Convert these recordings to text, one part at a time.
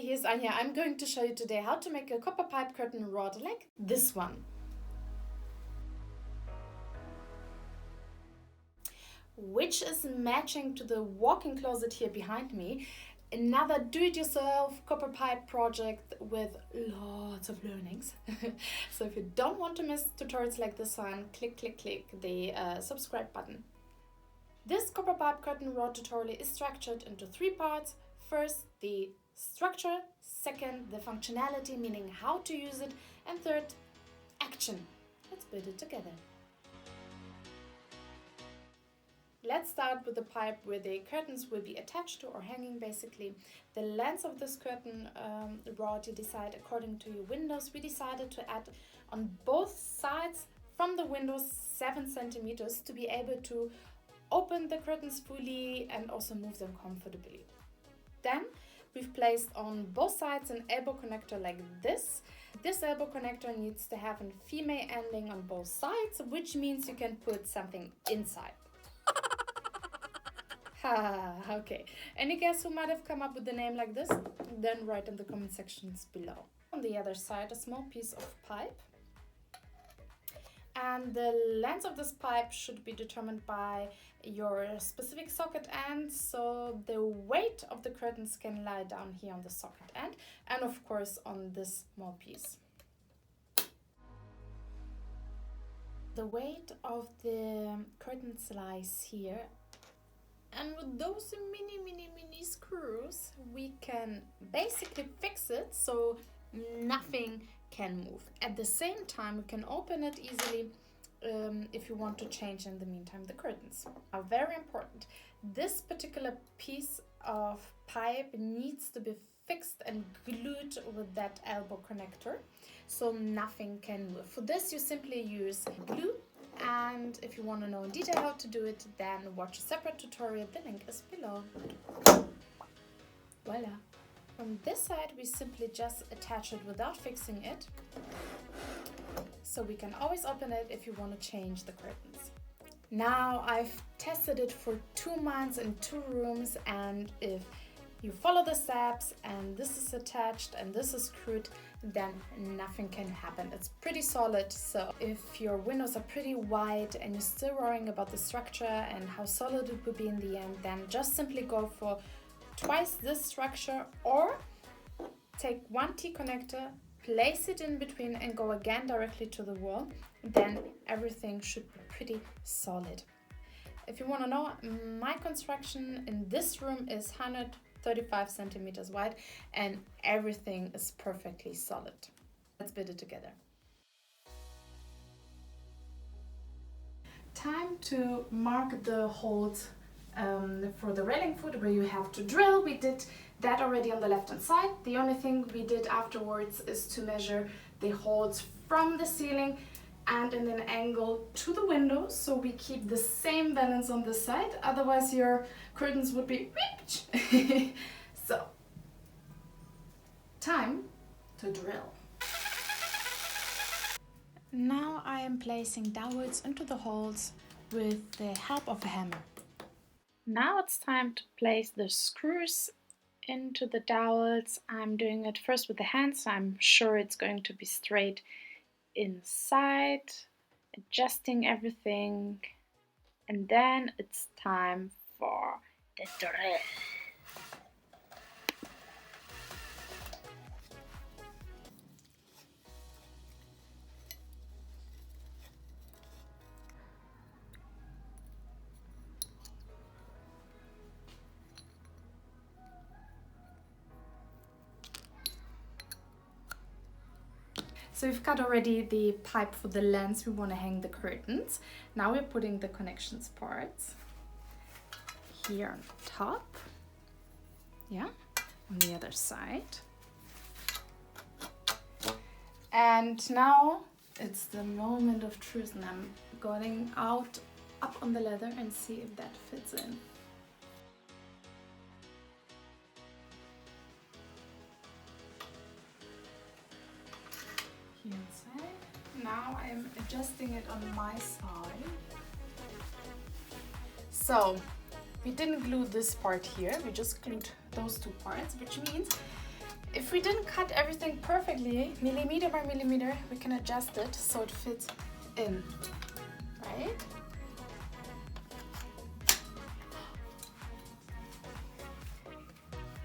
here's Anja. I'm going to show you today how to make a copper pipe curtain rod like this one. Which is matching to the walk-in closet here behind me. Another do-it-yourself copper pipe project with lots of learnings. So if you don't want to miss tutorials like this one, click the subscribe button. This copper pipe curtain rod tutorial is structured into 3 parts. First, the structure. Second, the functionality, meaning how to use it. And third, action. Let's build it together. Let's start with the pipe where the curtains will be attached to or hanging basically. The length of this curtain rod you decide according to your windows. We decided to add on both sides from the windows 7 centimeters to be able to open the curtains fully and also move them comfortably. Then we've placed on both sides an elbow connector like this. This elbow connector needs to have a female ending on both sides, which means you can put something inside. Okay. Any guess who might have come up with the name like this? Then write in the comment sections below. On the other side, a small piece of pipe. And the length of this pipe should be determined by your specific socket end, so the weight of the curtains can lie down here on the socket end and of course on this small piece. The weight of the curtains lies here, and with those mini screws we can basically fix it so nothing can move. At the same time, we can open it easily if you want to change in the meantime the curtains. Now, very important, this particular piece of pipe needs to be fixed and glued with that elbow connector so nothing can move. For this you simply use glue, and if you want to know in detail how to do it, then watch a separate tutorial, the link is below. Voila! From this side we simply just attach it without fixing it, so we can always open it if you want to change the curtains. Now I've tested it for 2 months in 2 rooms, and if you follow the steps and this is attached and this is screwed, then nothing can happen. It's pretty solid. So if your windows are pretty wide and you're still worrying about the structure and how solid it will be in the end, then just simply go for twice this structure, or take 1 T-connector, place it in between and go again directly to the wall. Then everything should be pretty solid. If you want to know, my construction in this room is 135 centimeters wide and everything is perfectly solid. Let's build it together. Time to mark the holes for the railing foot where you have to drill. We did that already on the left hand side. The only thing we did afterwards is to measure the holes from the ceiling and in an angle to the window, so we keep the same balance on this side, otherwise your curtains would be ripped. So, time to drill. Now I am placing dowels into the holes with the help of a hammer. Now it's time to place the screws into the dowels. I'm doing it first with the hands, so I'm sure it's going to be straight inside, adjusting everything, and then it's time for the drill. So we've cut already the pipe for the length we want to hang the curtains. Now we're putting the connections parts here on top, yeah, on the other side. And now it's the moment of truth, and I'm going out up on the ladder and see if that fits in. Here inside. Now I'm adjusting it on my side. So we didn't glue this part here, we just glued those 2 parts, which means if we didn't cut everything perfectly, millimeter by millimeter, we can adjust it so it fits in, right?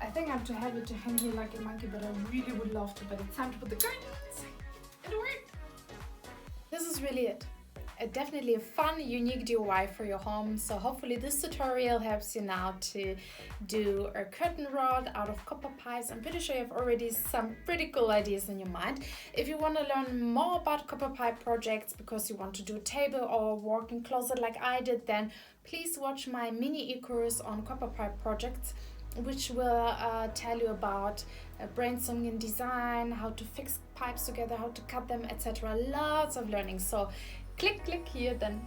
I think I'm too heavy to hang here like a monkey, but I really would love to. But it's time to put the curtains. It worked. This is really it. Definitely a fun, unique DIY for your home. So hopefully this tutorial helps you now to do a curtain rod out of copper pipes. I'm pretty sure you have already some pretty cool ideas in your mind. If you want to learn more about copper pipe projects because you want to do a table or a walk-in closet like I did, then please watch my mini e-course on copper pipe projects, which will tell you about brainstorming and design, how to fix pipes together, how to cut them, etc. Lots of learning. So click here then